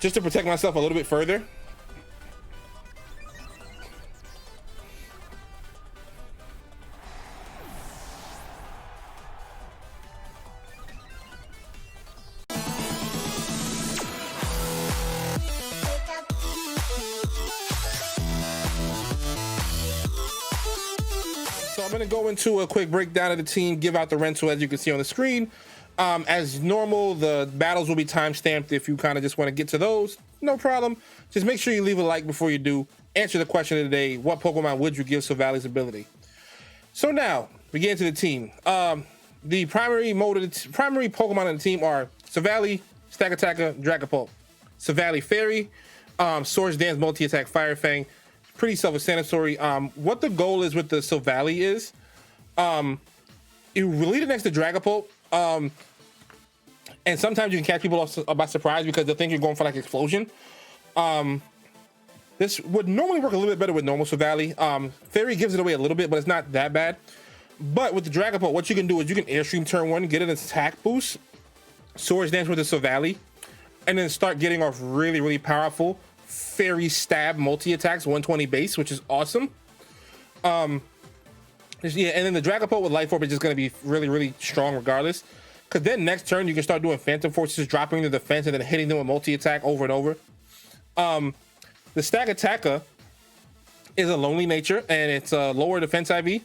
just to protect myself a little bit further. So I'm going to go into a quick breakdown of the team, give out the rental as you can see on the screen. As normal, the battles will be time-stamped. If you kind of just want to get to those, no problem. Just make sure you leave a like before you do. Answer the question of the day: what Pokemon would you give Silvally's ability? So now we get into the team. The primary Pokemon on the team are Silvally, Stakataka, Dragapult. Silvally Fairy, Swords Dance, multi-attack, Fire Fang. Pretty self-explanatory. What the goal is with the Silvally is, you lead it next to Dragapult. And sometimes you can catch people off by surprise because they think you're going for like explosion. This would normally work a little bit better with normal Silvally. Fairy gives it away a little bit, but it's not that bad. But with the Dragapult, what you can do is you can Airstream turn 1, get an attack boost, Swords Dance with the Silvally, and then start getting off really, really powerful Fairy Stab multi-attacks, 120 base, which is awesome. Yeah, and then the Dragapult with Life Orb is just going to be really, really strong regardless. Because then next turn, you can start doing Phantom Forces, dropping the defense and then hitting them with multi-attack over and over. The Stakataka is a lonely nature, and it's a lower defense IV.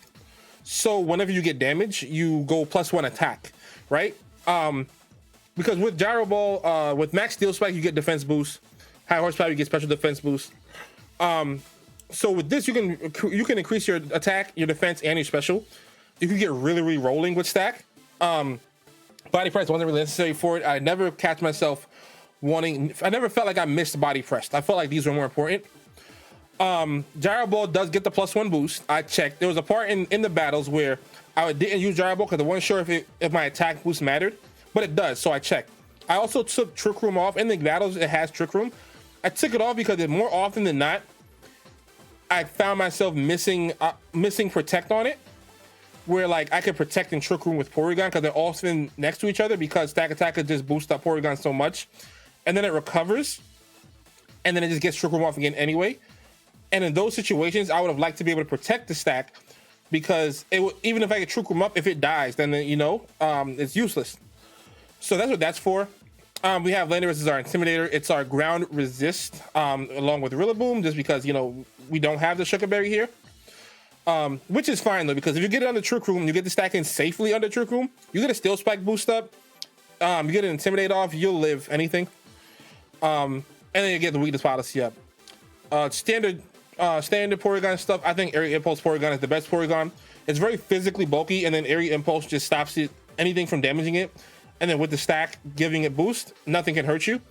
So whenever you get damage, you go +1 attack, right? Because with Gyro Ball, with Max Steel Spike, you get defense boost. High Horsepower, you get special defense boost. So with this, you can increase your attack, your defense, and your special. You can get really, really rolling with Stack. Body press wasn't really necessary for it. I never catch myself I never felt like I missed body press. I felt like these were more important. Gyro Ball does get the +1 boost. I checked. There was a part in the battles where I didn't use Gyro Ball because I wasn't sure if my attack boost mattered, but it does, so I checked. I also took Trick Room off. In the battles, it has Trick Room. I took it off because more often than not, I found myself missing Protect on it, where like I could Protect and Trick Room with Porygon because they're often next to each other because Stakataka just boosts up Porygon so much, and then it recovers, and then it just gets Trick Room off again anyway. And in those situations, I would have liked to be able to protect the Stack because even if I could Trick Room up, if it dies, then it's useless. So that's what that's for. We have Landorus as our Intimidator. It's our ground resist, along with Rillaboom, just because, we don't have the Sugar Berry here. Which is fine, though, because if you get it under Trick Room, you get the Stack in safely under Trick Room, you get a Steel Spike boost up, you get an Intimidate off, you'll live anything. And then you get the Weakness Policy up. Standard Porygon stuff, I think Area Impulse Porygon is the best Porygon. It's very physically bulky, and then Area Impulse just stops anything from damaging it. And then with the Stack giving it boost, nothing can hurt you.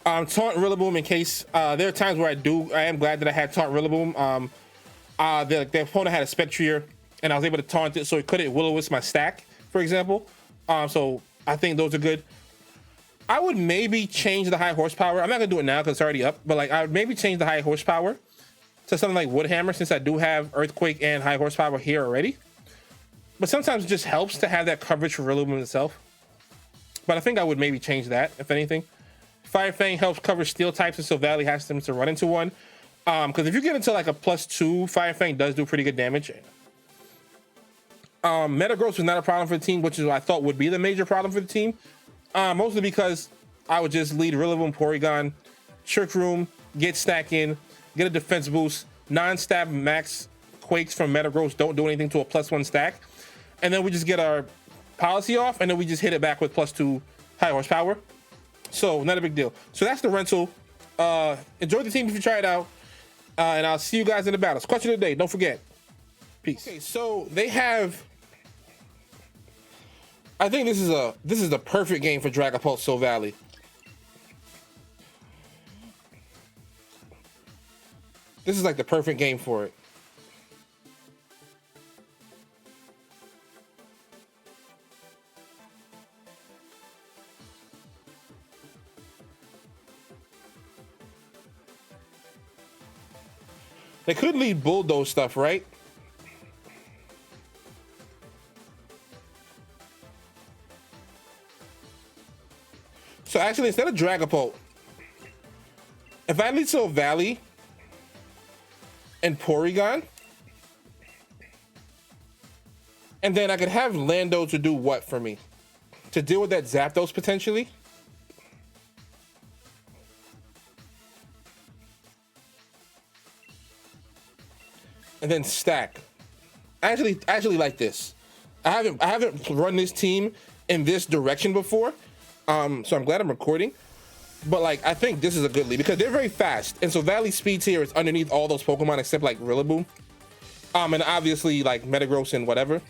Taunt Rillaboom in case there are times where I am glad that I had Taunt Rillaboom. The opponent had a Spectrier, and I was able to taunt it so it couldn't Will-O-Wisp my Stack, for example. So I think those are good. I would maybe change the high horsepower. I'm not gonna do it now because it's already up, but like I would maybe change the high horsepower to something like Woodhammer, since I do have Earthquake and high horsepower here already. But sometimes it just helps to have that coverage for Rillaboom itself. But I think I would maybe change that, if anything. Fire Fang helps cover steel types, and Silvally has them to run into one. Because if you get into like a +2, Fire Fang does do pretty good damage. Metagross was not a problem for the team, which is what I thought would be the major problem for the team. Mostly because I would just lead Rillaboom, Porygon, Trick Room, get Stack in, get a defense boost, non-stab max Quakes from Metagross don't do anything to a +1 Stack. And then we just get our policy off, and then we just hit it back with +2 high horsepower. So not a big deal. So that's the rental. Enjoy the team if you try it out. And I'll see you guys in the battles. Question of the day, don't forget. Peace. Okay, so they have, I think this is the perfect game for Dragapult+Silvally. This is like the perfect game for it. They could lead Bulldoze stuff, right? So actually, instead of Dragapult, If I lead Silvally and Porygon, and then I could have Lando to do what for me? To deal with that Zapdos potentially? And then stack. I actually like this. I haven't run this team in this direction before. So I'm glad I'm recording. But like, I think this is a good lead because they're very fast. And so Valley speed tier is underneath all those Pokemon except like Rillaboom. And obviously like Metagross and whatever.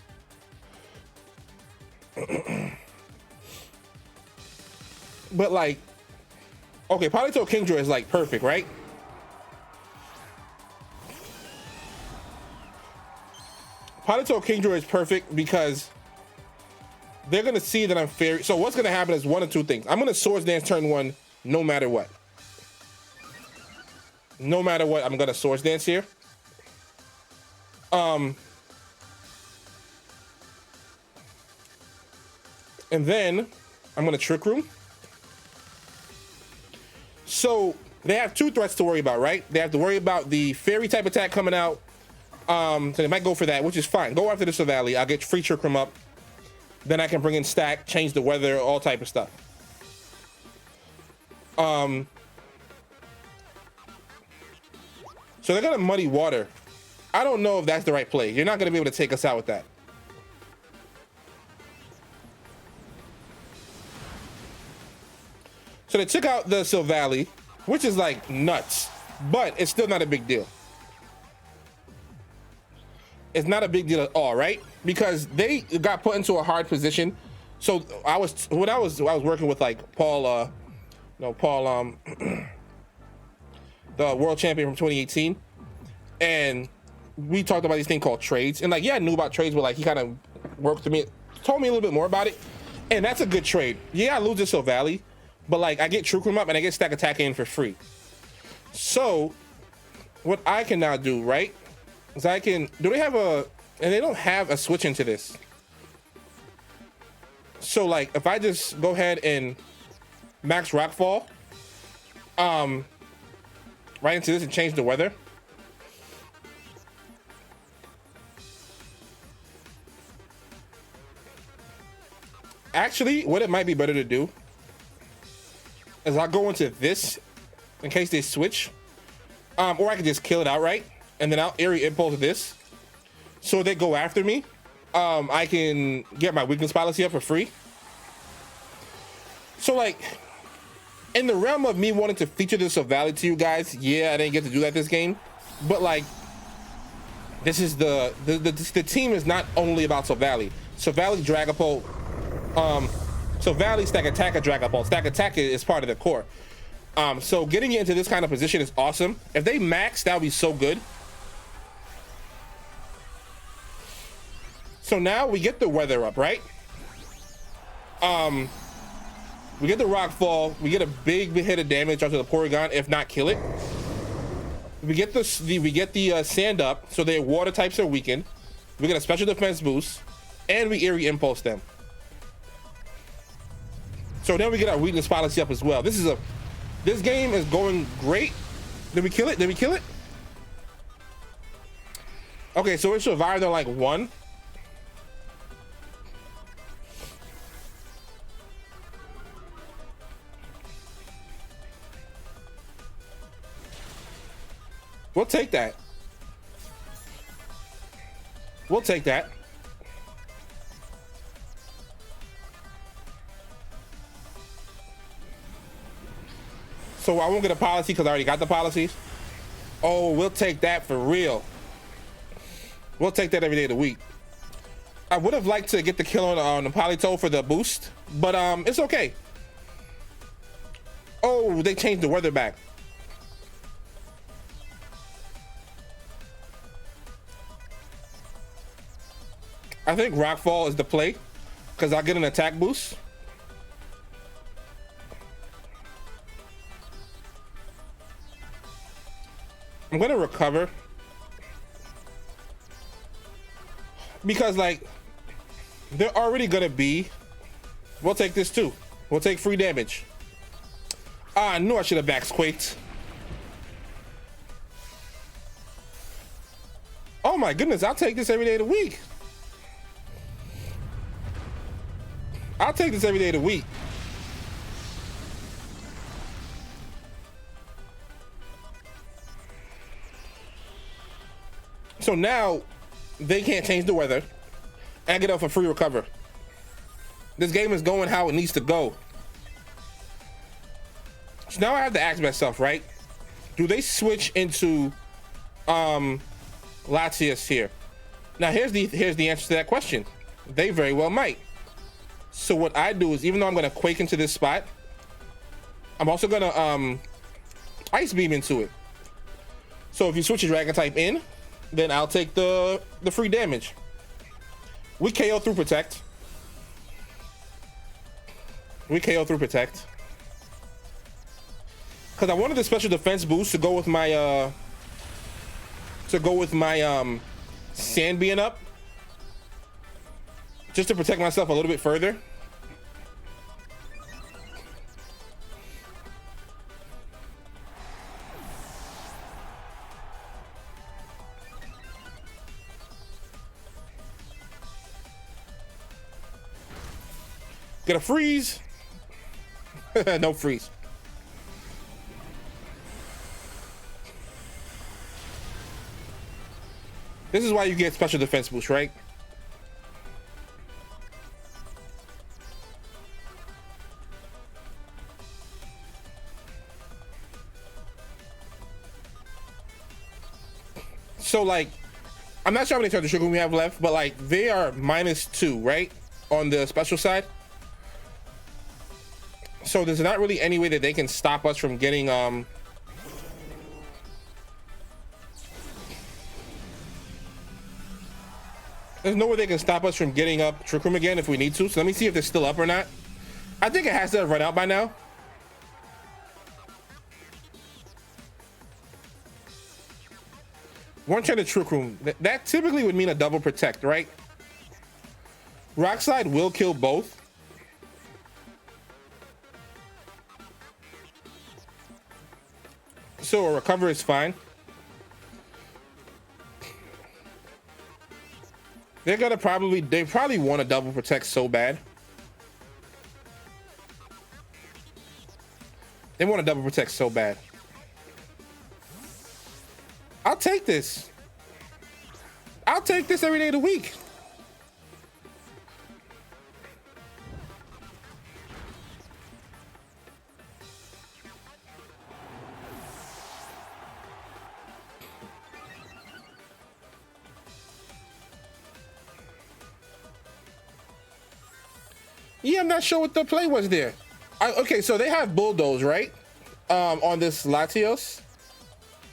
But like, okay, Polito Kingdra is like perfect, right? Polito Kingdra is perfect because they're gonna see that I'm fairy. So what's gonna happen is one of two things. I'm gonna Swords Dance turn one no matter what. No matter what, I'm gonna Swords Dance here. And then I'm gonna Trick Room. So they have two threats to worry about, right? They have to worry about the fairy type attack coming out. So they might go for that, which is fine. Go after the Silvally. I'll get free Trick Room up. Then I can bring in stack, change the weather, all type of stuff. So they're gonna muddy water. I don't know if that's the right play. You're not gonna be able to take us out with that. So they took out the Silvally, which is like nuts, but it's still not a big deal. It's not a big deal at all, right? Because they got put into a hard position. So I was working with like Paul, the world champion from 2018, and we talked about this thing called trades. And like, yeah, I knew about trades, but like he kind of worked with me, told me a little bit more about it, and that's a good trade. Yeah, I lose to Silvally, but like I get Trick Room up and I get Stakataka in for free. So what I can now do, right? So I can, do they have a, and they don't have a switch into this. So like, if I just go ahead and max Rockfall, right into this and change the weather. Actually, what it might be better to do is I'll go into this in case they switch, or I can just kill it outright. And then I'll area impulse this. So they go after me. I can get my weakness policy up for free. So like, in the realm of me wanting to feature this Silvally to you guys, yeah, I didn't get to do that this game. But like, this is the team is not only about Silvally. Silvally, Dragapult, Silvally, Stakataka, Dragapult. Stakataka is part of the core. So getting it into this kind of position is awesome. If they max, that would be so good. So now we get the weather up, right? We get the Rockfall. We get a big hit of damage onto the Porygon, if not kill it. We get the sand up, so their water types are weakened. We get a special defense boost, and we area impulse them. So then we get our weakness policy up as well. This game is going great. Did we kill it? Did we kill it? Okay, so it survived on like 1. We'll take that. We'll take that. So I won't get a policy because I already got the policies. Oh, we'll take that for real. We'll take that every day of the week. I would have liked to get the kill on the Polito for the boost, but it's okay. Oh, they changed the weather back. I think Rockfall is the play because I'll get an attack boost. I'm gonna recover because like they're already gonna be. We'll take this too. We'll take free damage. I knew I should have back squaked. my goodness, I'll take this every day of the week. I'll take this every day of the week. So now they can't change the weather and get off a free recover. This game is going how it needs to go. So now I have to ask myself, right? Do they switch into Latias here? Now here's the answer to that question. They very well might. So what I do is, even though I'm gonna Quake into this spot, I'm also gonna Ice Beam into it. So if you switch your Dragon type in, then I'll take the free damage. We KO through Protect. Because I wanted the special defense boost to go with my Sand being up, just to protect myself a little bit further. Get a freeze. No freeze. This is why you get special defense boost, right? So like, I'm not sure how many turns of Trick Room we have left, but like they are -2, right? On the special side. So there's not really any way that they can stop us from getting there's no way they can stop us from getting up Trick Room again if we need to. So let me see if they're still up or not. I think it has to have run out by now. One turn of Trick Room. That typically would mean a double protect, right? Rock Slide will kill both. So a recover is fine. They probably want to double protect so bad. They want to double protect so bad. I'll take this. I'll take this every day of the week. Yeah, I'm not sure what the play was there. Okay, so they have Bulldoze, right? On this Latios.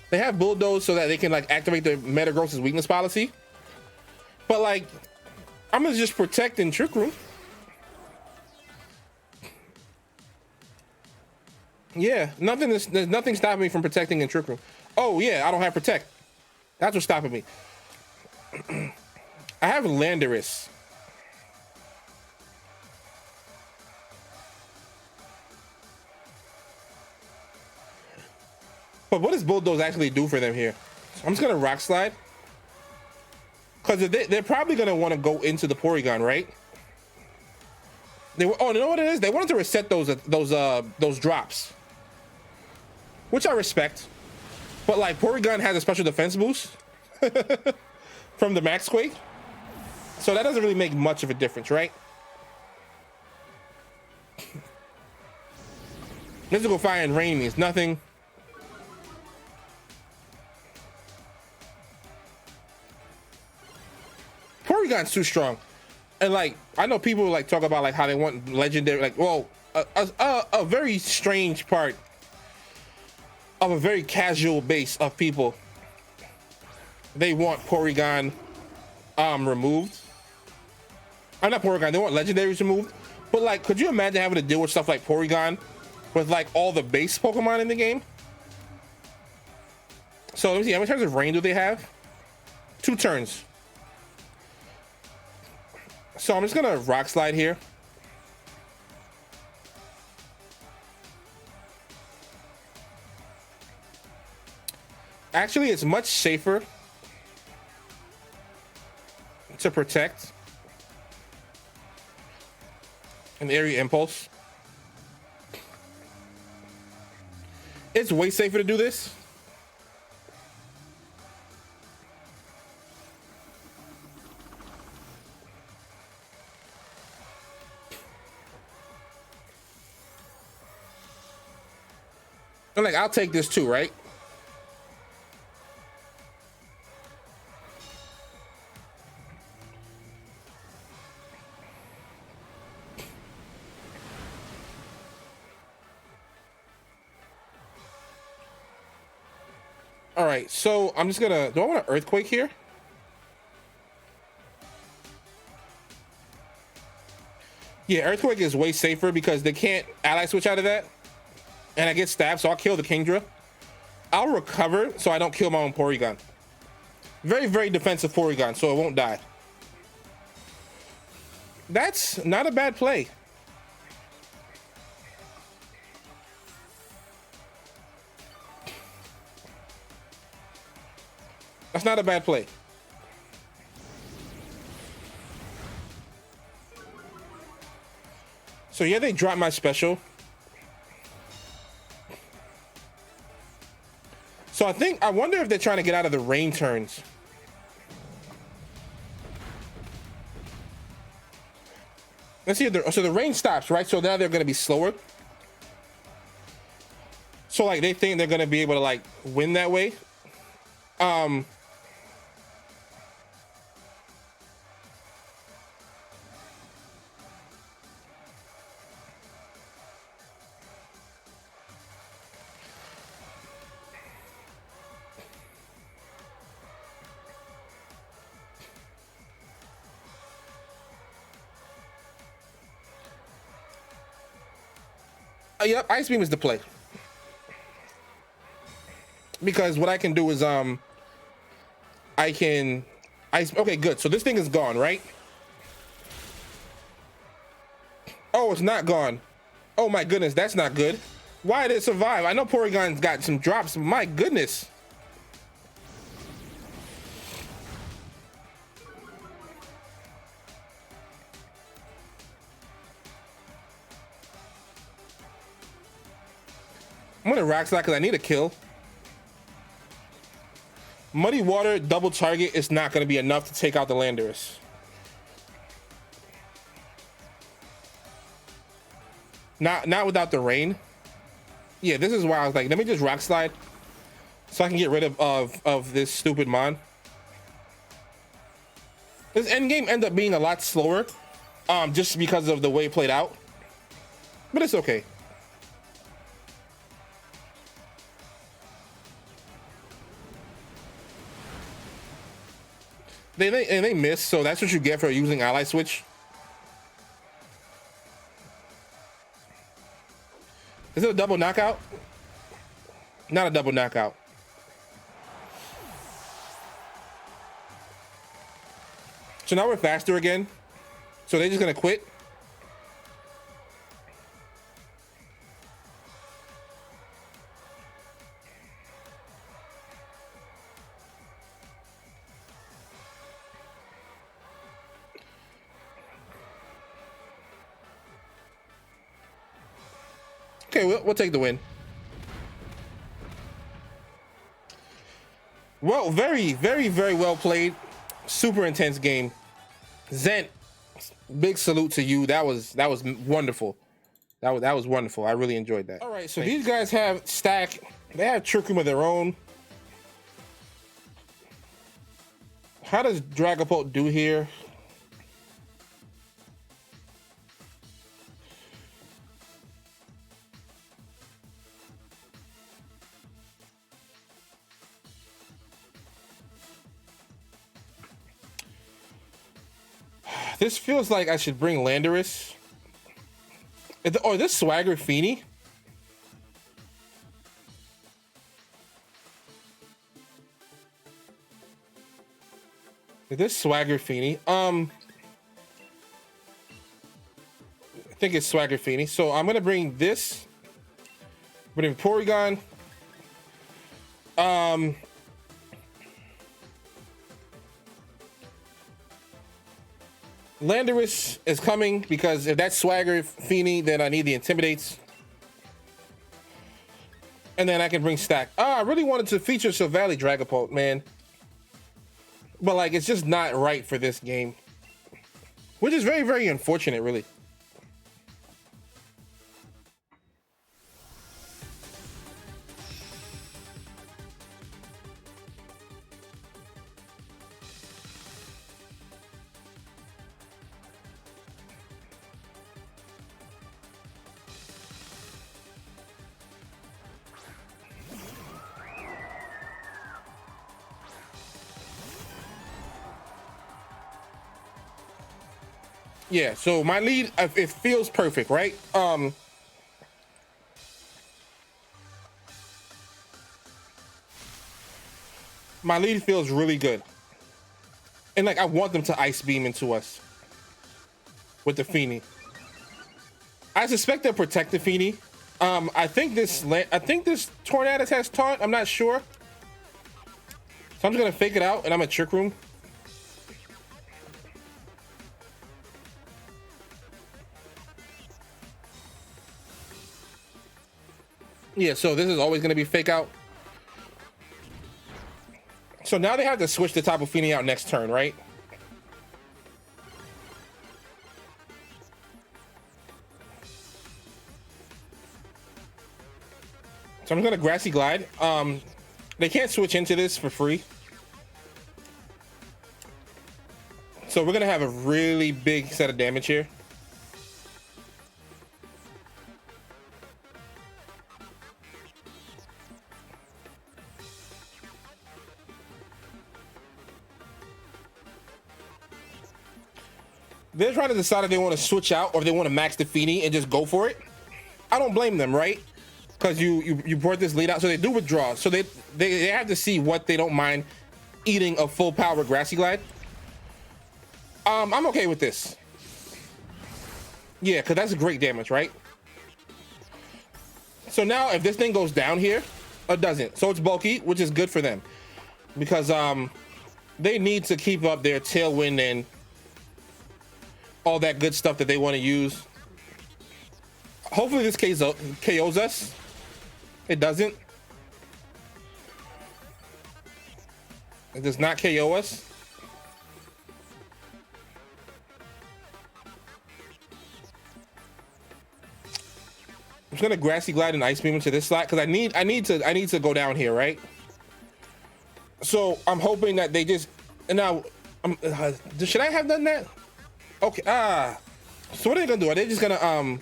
They have Bulldoze so that they can like activate the Metagross's weakness policy. But like, I'm gonna just protect in Trick Room. Yeah, there's nothing stopping me from protecting in Trick Room. Oh yeah, I don't have Protect. That's what's stopping me. I have Landorus. But what does Bulldoze actually do for them here? I'm just gonna Rock Slide. Because they're probably gonna want to go into the Porygon, right? Oh, you know what it is? They wanted to reset those drops. Which I respect. But like Porygon has a special defense boost from the Max Quake. So that doesn't really make much of a difference, right? Mystical Fire and Rain means nothing. Porygon's too strong. And like, I know people like talk about like how they want legendary, like, well, a very strange part of a very casual base of people. They want Porygon removed. I'm not Porygon, they want legendaries removed. But like, could you imagine having to deal with stuff like Porygon with like all the base Pokemon in the game? So let me see, how many turns of rain do they have? 2 turns. So I'm just gonna Rock Slide here. Actually, it's much safer to protect. An area impulse. It's way safer to do this. And like, I'll take this too, right? All right, so I'm just gonna, do I want an earthquake here? Yeah, earthquake is way safer because they can't ally switch out of that. And I get stabbed, so I'll kill the Kingdra. I'll recover so I don't kill my own Porygon. Very, very defensive Porygon, so it won't die. That's not a bad play. That's not a bad play. So yeah, they dropped my special. So I wonder if they're trying to get out of the rain turns. Let's see if so the rain stops, right? So now they're going to be slower. So like they think they're going to be able to like win that way. Yep, Ice Beam is the play. Because what I can do is I can ice. Okay, good. So this thing is gone, right? Oh, it's not gone. Oh my goodness, that's not good. Why did it survive? I know Porygon's got some drops. My goodness. I'm gonna Rock Slide because I need a kill. Muddy Water double target is not gonna be enough to take out the Landorus. Not without the rain. Yeah, this is why I was like, let me just Rock Slide so I can get rid of this stupid Mon. This end game ended up being a lot slower, just because of the way it played out. But it's okay. They miss, so that's what you get for using Ally Switch. Is it a double knockout? Not a double knockout. So now we're faster again. So they're just gonna quit. Okay, we'll take the win. Well, very, very, very well played. Super intense game. Zent, big salute to you. That was wonderful. That was wonderful. I really enjoyed that. All right, so these guys have Stack. They have Trick Room of their own. How does Dragapult do here? This feels like I should bring Landorus. Or this Swagger Fini. This Swagger Fini. I think it's Swagger Fini. So I'm gonna bring this. Bring Porygon. Landorus is coming because if that's Swagger Fini, then I need the Intimidates. And then I can bring Stack. I really wanted to feature Silvally Dragapult, man. But like, it's just not right for this game. Which is very, very unfortunate, really. Yeah, so my lead, it feels perfect, right? My lead feels really good. And like, I want them to Ice Beam into us with the Fini. I suspect they'll protect the Fini. I think this Tornadus has taunt, I'm not sure. So I'm just gonna fake it out and I'm a Trick Room. Yeah, so this is always gonna be fake out. So now they have to switch the Tapu Fini out next turn, right? So I'm gonna Grassy Glide. They can't switch into this for free. So we're gonna have a really big set of damage here. They're trying to decide if they want to switch out or if they want to max the Fini and just go for it. I don't blame them, right? Because you brought this lead out, so they do withdraw. So they have to see what they don't mind eating a full power Grassy Glide. I'm okay with this. Yeah, because that's great damage, right? So now if this thing goes down here, it doesn't. So it's bulky, which is good for them. Because they need to keep up their Tailwind and all that good stuff that they want to use. Hopefully this KOs us. It doesn't. It does not KO us. I'm just gonna Grassy Glide and Ice Beam into this slot because I need to go down here, right? So I'm hoping that they just, and now should I have done that? Okay. So what are they gonna do? Are they just gonna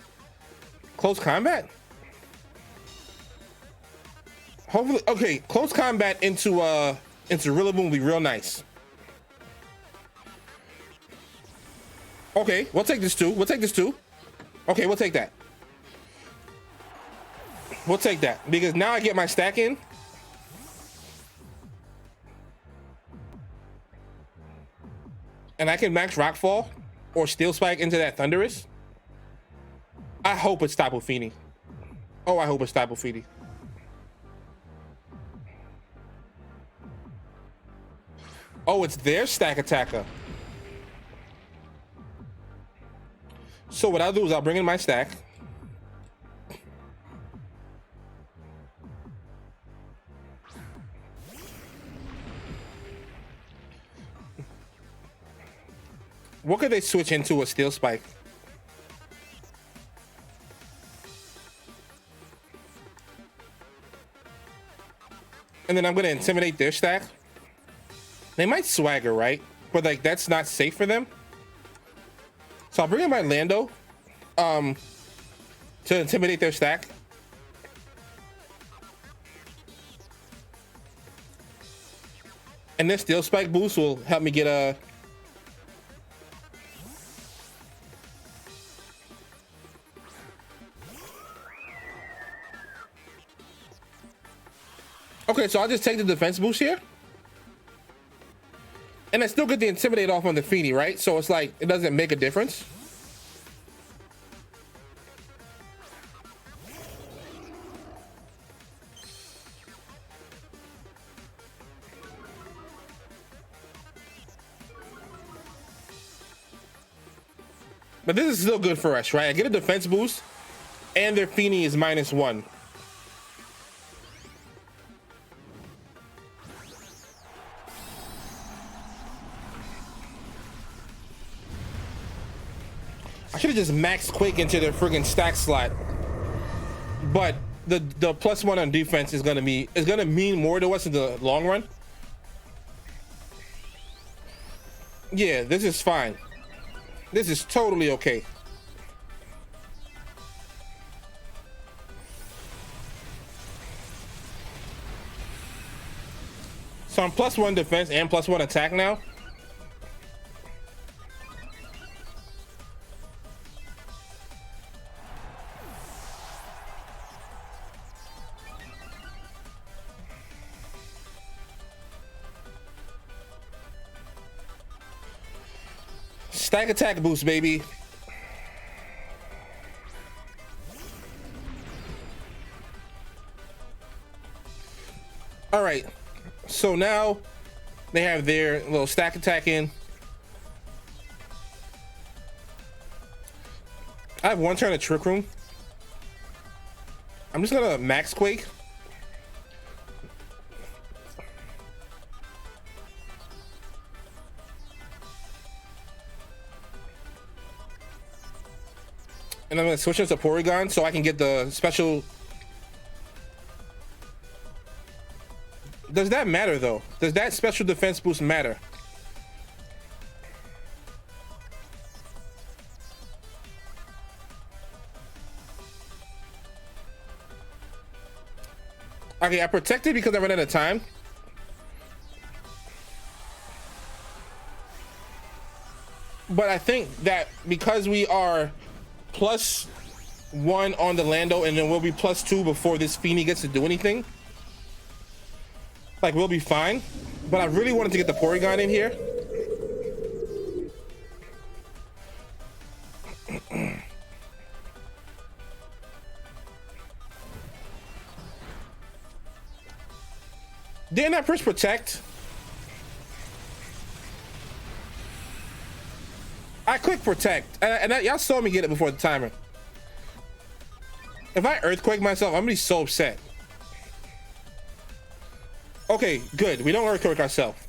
close combat? Hopefully, okay. Close combat into Rillaboom will be real nice. Okay, we'll take this too. We'll take this too. Okay, we'll take that. We'll take that because now I get my stack in. And I can max Rockfall or Steel Spike into that Thunderous. I hope it's Tapu Fini. Oh, I hope it's Tapu Fini. Oh, it's their Stakataka. So what I'll do is I'll bring in my stack. What could they switch into a Steel Spike? And then I'm gonna intimidate their stack. They might Swagger, right? But like that's not safe for them. So I'll bring in my Lando to intimidate their stack. And this Steel Spike boost will help me get a okay, so I'll just take the defense boost here. And I still get the Intimidate off on the Fini, right? So it's like, it doesn't make a difference. But this is still good for us, right? I get a defense boost, and their fini is -1. I should have just maxed Quake into their friggin' stack slot. But the +1 on defense is gonna mean more to us in the long run. Yeah, this is fine. This is totally okay. So I'm +1 defense and +1 attack now. Stack attack boost, baby. All right, so now they have their little stack attack in. I have 1 turn of Trick Room. I'm just gonna max Quake. And I'm gonna switch into Porygon so I can get the special. Does that matter though? Does that special defense boost matter? Okay, I protected because I ran out of time. But I think that because we are +1 on the Lando, and then we'll be +2 before this Fini gets to do anything. Like, we'll be fine. But I really wanted to get the Porygon in here. Didn't I press protect? I clicked protect, and y'all saw me get it before the timer. If I earthquake myself, I'm gonna be so upset. Okay, good. We don't earthquake ourselves.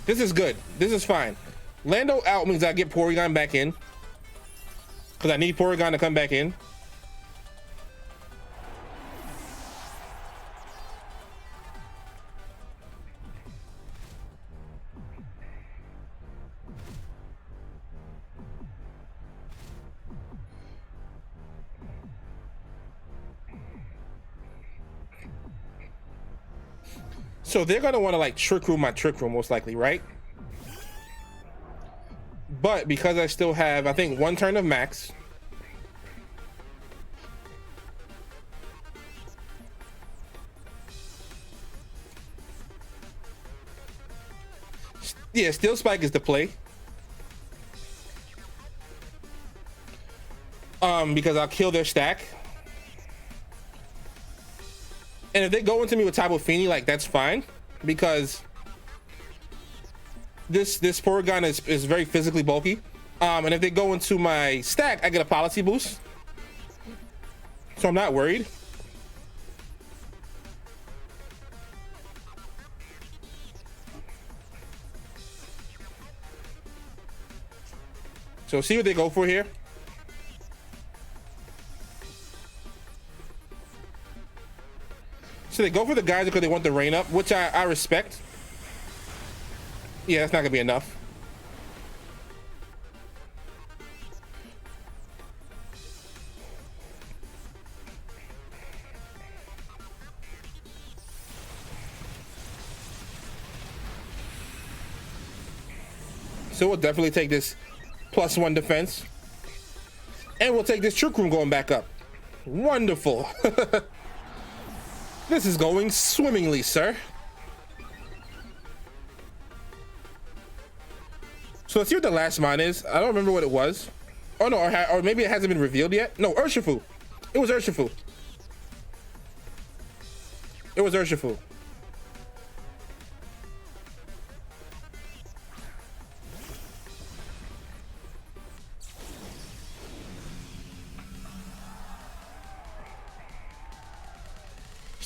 This is good. This is fine. Lando out means I get Porygon back in, because I need Porygon to come back in. So they're gonna want to like Trick Room my Trick Room most likely, right? But because I still have, I think, 1 turn of max. Yeah, Steel Spike is the play. Because I'll kill their stack. And if they go into me with Tapu Fini, like, that's fine, because this Porygon is very physically bulky. And if they go into my stack, I get a policy boost, so I'm not worried. So see what they go for here. So they go for the guys because they want the rain up, which I respect. Yeah, that's not gonna be enough. So we'll definitely take this +1 defense. And we'll take this Trick Room going back up. Wonderful. This is going swimmingly, sir. So let's see what the last mine is. I don't remember what it was. Oh no, or maybe it hasn't been revealed yet. No, Urshifu. It was Urshifu. It was Urshifu.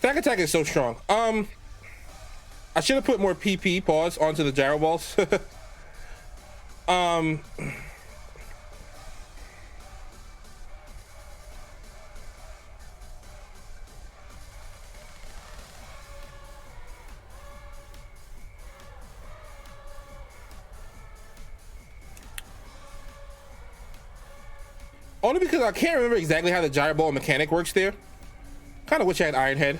Stakataka is so strong. I should have put more PP pause onto the gyro balls. Only because I can't remember exactly how the gyro ball mechanic works there. Kind of wish I had Iron Head.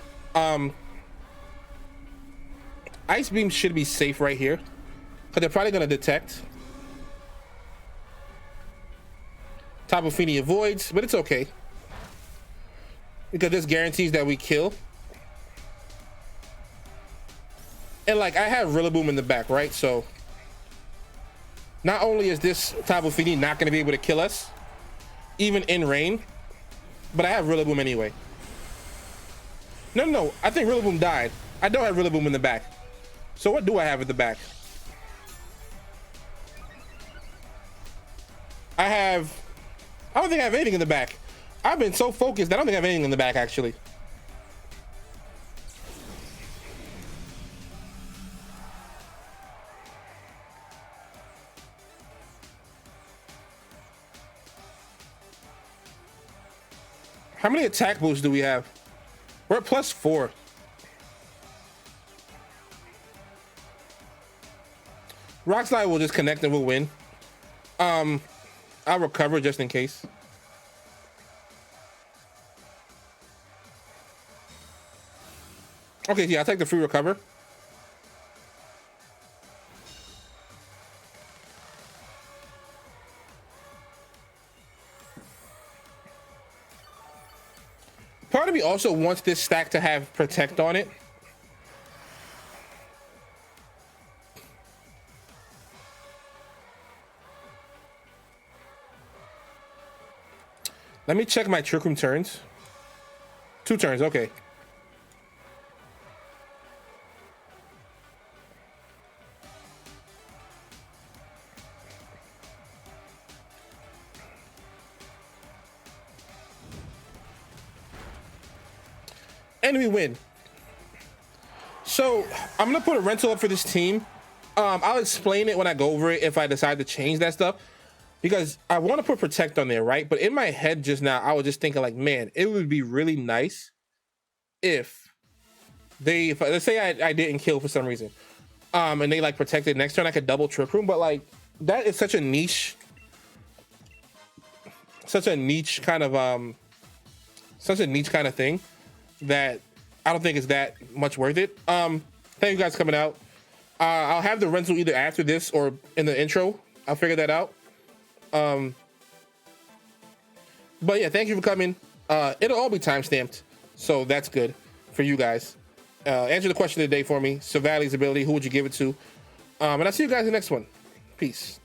Ice Beam should be safe right here, because they're probably going to detect. Tapu Fini avoids, but it's okay, because this guarantees that we kill. And like, I have Rillaboom in the back, right? So not only is this Tapu Fini not going to be able to kill us, even in rain, but I have Rillaboom anyway. No, I think Rillaboom died. I don't have Rillaboom in the back. So what do I have at the back? I don't think I have anything in the back. I've been so focused that I don't think I have anything in the back, actually. How many attack boosts do we have? We're at +4. Rock Slide will just connect and we'll win. I'll recover just in case. Okay, yeah, I'll take the free recover. Part of me also wants this stack to have Protect on it. Let me check my Trick Room turns. 2 turns, okay. And we win. So I'm gonna put a rental up for this team. I'll explain it when I go over it if I decide to change that stuff, because I want to put Protect on there, right? But in my head just now, I was just thinking like, man, it would be really nice if let's say I didn't kill for some reason, and they like protected next turn, I could double Trick Room. But like, that is such a niche kind of thing that I don't think it's that much worth it. Thank you guys for coming out. I'll have the rental either after this or in the intro. I'll figure that out. But yeah, thank you for coming. It'll all be timestamped, so that's good for you guys. Answer the question of the day for me. Silvally's ability, who would you give it to? And I'll see you guys in the next one. Peace.